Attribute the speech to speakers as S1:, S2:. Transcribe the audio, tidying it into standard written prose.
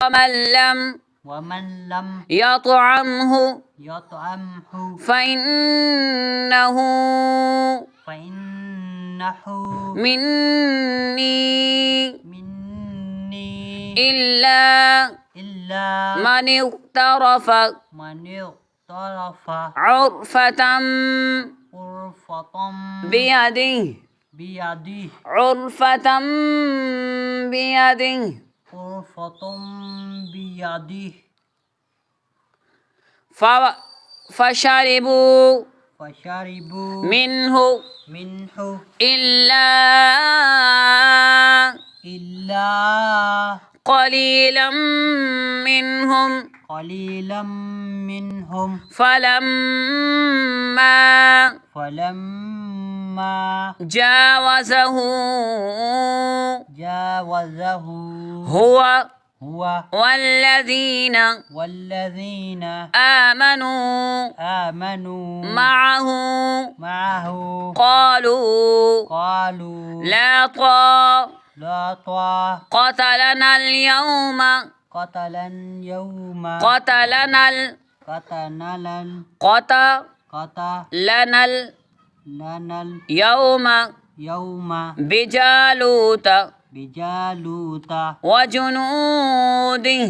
S1: ومن لم
S2: يطعمه فإنه مني إلا من اغترف عرفة بيده فشربوا منه إلا قليلا منهم فلما جاوزه هو والذين آمنوا معه قالوا لا طاقة لنا اليوم بجالوت وجنوده